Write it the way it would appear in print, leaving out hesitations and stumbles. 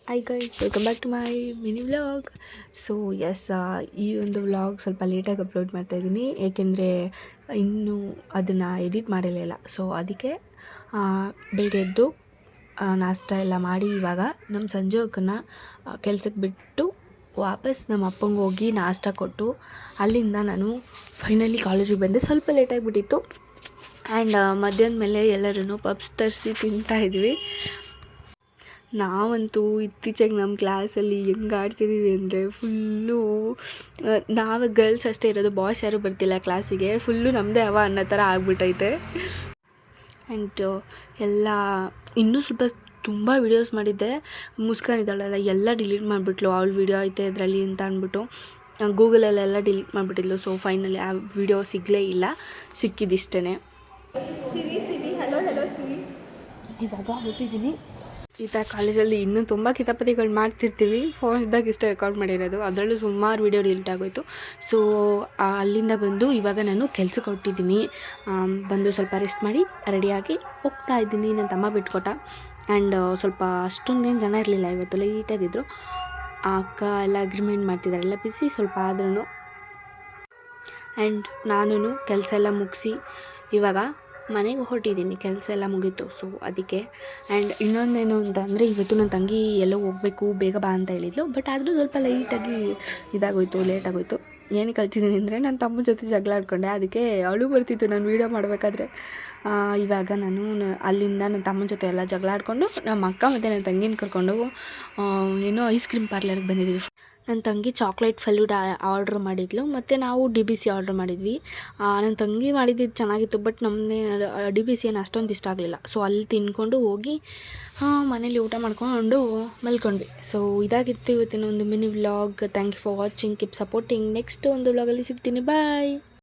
Hi guys, welcome back to my mini vlog. So yes, ಈ ಒಂದು vlog ಸ್ವಲ್ಪ ಲೇಟಾಗಿ ಅಪ್ಲೋಡ್ ಮಾಡ್ತಾಯಿದ್ದೀನಿ, ಏಕೆಂದರೆ ಇನ್ನೂ ಅದನ್ನು ಎಡಿಟ್ ಮಾಡಿರಲಿಲ್ಲ. ಸೊ ಅದಕ್ಕೆ ಬೆಳಗ್ಗೆ ಎದ್ದು ನಾಷ್ಟ ಎಲ್ಲ ಮಾಡಿ ಇವಾಗ ನಮ್ಮ ಸಂಜೆ ಅಕ್ಕನ ಕೆಲ್ಸಕ್ಕೆ ಬಿಟ್ಟು ವಾಪಸ್ ನಮ್ಮ ಅಪ್ಪಂಗೆ ಹೋಗಿ ನಾಷ್ಟ ಕೊಟ್ಟು ಅಲ್ಲಿಂದ ನಾನು ಫೈನಲಿ ಕಾಲೇಜಿಗೆ ಬಂದೆ. ಸ್ವಲ್ಪ ಲೇಟಾಗಿಬಿಟ್ಟಿತ್ತು. ಆ್ಯಂಡ್ ಮಧ್ಯಾಹ್ನ ಮೇಲೆ ಎಲ್ಲರೂ ಪಬ್ಸ್ ತರಿಸಿ ತಿಂತಾಯಿದ್ವಿ. ನಾವಂತೂ ಇತ್ತೀಚೆಗೆ ನಮ್ಮ ಕ್ಲಾಸಲ್ಲಿ ಹೆಂಗೆ ಆಡ್ತಿದ್ದೀವಿ ಅಂದರೆ ಫುಲ್ಲು ನಾವೇ ಗರ್ಲ್ಸ್ ಅಷ್ಟೇ ಇರೋದು, ಬಾಯ್ಸ್ ಯಾರೂ ಬರ್ತಿಲ್ಲ ಕ್ಲಾಸಿಗೆ. ಫುಲ್ಲು ನಮ್ಮದೇ ಅವ ಅನ್ನೋ ಥರ ಆಗ್ಬಿಟ್ಟೈತೆ. ಆ್ಯಂಡ್ ಎಲ್ಲ ಇನ್ನೂ ಸ್ವಲ್ಪ ತುಂಬ ವೀಡಿಯೋಸ್ ಮಾಡಿದ್ದೆ. ಮುಸ್ಕಾನಿದ್ದಾಳಲ್ಲ, ಎಲ್ಲ ಡಿಲೀಟ್ ಮಾಡಿಬಿಟ್ಲು. ಅವಳ ವೀಡಿಯೋ ಐತೆ ಇದರಲ್ಲಿ ಅಂತ ಅಂದ್ಬಿಟ್ಟು ಗೂಗಲಲ್ಲೆಲ್ಲ ಡಿಲೀಟ್ ಮಾಡಿಬಿಟ್ಟಿದ್ಲು. ಸೊ ಫೈನಲಿ ಆ ವಿಡಿಯೋ ಸಿಗಲೇ ಇಲ್ಲ, ಸಿಕ್ಕಿದಿಷ್ಟೇ. ಸಿರಿ ಹಲೋ ಸಿರಿ. ಇವಾಗ ಹೋಗ್ತಿದ್ದೀನಿ. ಈ ಥರ ಕಾಲೇಜಲ್ಲಿ ಇನ್ನೂ ತುಂಬ ಕಿತಾಪತಿಗಳು ಮಾಡ್ತಿರ್ತೀವಿ. ಫೋನ್ ಇದ್ದಾಗ ಇಷ್ಟೇ ರೆಕಾರ್ಡ್ ಮಾಡಿರೋದು, ಅದರಲ್ಲೂ ಸುಮಾರು ವೀಡಿಯೋ ಡಿಲೀಟ್ ಆಗೋಯಿತು. ಸೊ ಅಲ್ಲಿಂದ ಬಂದು ಇವಾಗ ನಾನು ಕೆಲ್ಸಕ್ಕೆ ಹೊರಟಿದ್ದೀನಿ. ಬಂದು ಸ್ವಲ್ಪ ರೆಸ್ಟ್ ಮಾಡಿ ರೆಡಿಯಾಗಿ ಹೋಗ್ತಾ ಇದ್ದೀನಿ. ನನ್ನ ತಮ್ಮ ಬಿಟ್ಕೊಟ್ಟ. ಆ್ಯಂಡ್ ಸ್ವಲ್ಪ ಅಷ್ಟೊಂದೇನು ಜನ ಇರಲಿಲ್ಲ ಇವತ್ತು, ಲೈಟಾಗಿದ್ದರು. ಆ ಅಕ್ಕ ಎಲ್ಲ ಅಗ್ರಿಮೆಂಟ್ ಮಾಡ್ತಿದ್ದಾರೆ, ಎಲ್ಲ ಬಿಸಿ ಸ್ವಲ್ಪ ಆದ್ರೂ. ಆ್ಯಂಡ್ ನಾನು ಕೆಲಸ ಎಲ್ಲ ಮುಗಿಸಿ ಇವಾಗ ಮನೆಗೆ ಹೊರಟಿದ್ದೀನಿ. ಕೆಲಸ ಎಲ್ಲ ಮುಗೀತು. ಸೊ ಅದಕ್ಕೆ. ಆ್ಯಂಡ್ ಇನ್ನೊಂದೇನು ಅಂತಂದರೆ, ಇವತ್ತು ನನ್ನ ತಂಗಿ ಎಲ್ಲೋ ಹೋಗಬೇಕು, ಬೇಗ ಬಾ ಅಂತ ಹೇಳಿದ್ಲು. ಬಟ್ ಆದರೂ ಸ್ವಲ್ಪ ಲೈಟಾಗಿ ಲೇಟಾಗೋಯಿತು. ಏನಕ್ಕೆ ಕಳ್ತಿದ್ದೀನಿ ಅಂದರೆ, ನನ್ನ ತಮ್ಮನ ಜೊತೆ ಜಗಳ ಆಡ್ಕೊಂಡೆ. ಅದಕ್ಕೆ ಅವಳು ಬರ್ತಿತ್ತು ನಾನು ವೀಡಿಯೋ ಮಾಡಬೇಕಾದ್ರೆ. ಇವಾಗ ನಾನು ಅಲ್ಲಿಂದ ನನ್ನ ತಮ್ಮನ ಜೊತೆ ಎಲ್ಲ ಜಗಳ ಆಡಿಕೊಂಡು ನಮ್ಮ ಅಕ್ಕ ಮತ್ತು ನನ್ನ ತಂಗಿನ ಕರ್ಕೊಂಡು ಏನೋ ಐಸ್ ಕ್ರೀಮ್ ಪಾರ್ಲರ್ಗೆ ಬಂದಿದ್ದೀವಿ. ನನ್ನ ತಂಗಿ ಚಾಕ್ಲೇಟ್ ಫಲೂಡಾ ಆರ್ಡ್ರ್ ಮಾಡಿದ್ಲು, ಮತ್ತು ನಾವು DBC ಆರ್ಡ್ರ್ ಮಾಡಿದ್ವಿ. ನನ್ನ ತಂಗಿ ಮಾಡಿದ್ದು ಚೆನ್ನಾಗಿತ್ತು, ಬಟ್ ನಮ್ಮದೇ DBC ಏನು ಅಷ್ಟೊಂದು ಇಷ್ಟ ಆಗಲಿಲ್ಲ. ಸೊ ಅಲ್ಲಿ ತಿಂದ್ಕೊಂಡು ಹೋಗಿ ಮನೇಲಿ ಊಟ ಮಾಡ್ಕೊಂಡು ಮಲ್ಕೊಂಡ್ವಿ. ಸೊ ಇದಾಗಿತ್ತು ಇವತ್ತಿನ ಒಂದು mini vlog. Thank you for watching, keep supporting. Next ಒಂದು ವ್ಲಾಗಲ್ಲಿ ಸಿಗ್ತೀನಿ. ಬಾಯ್.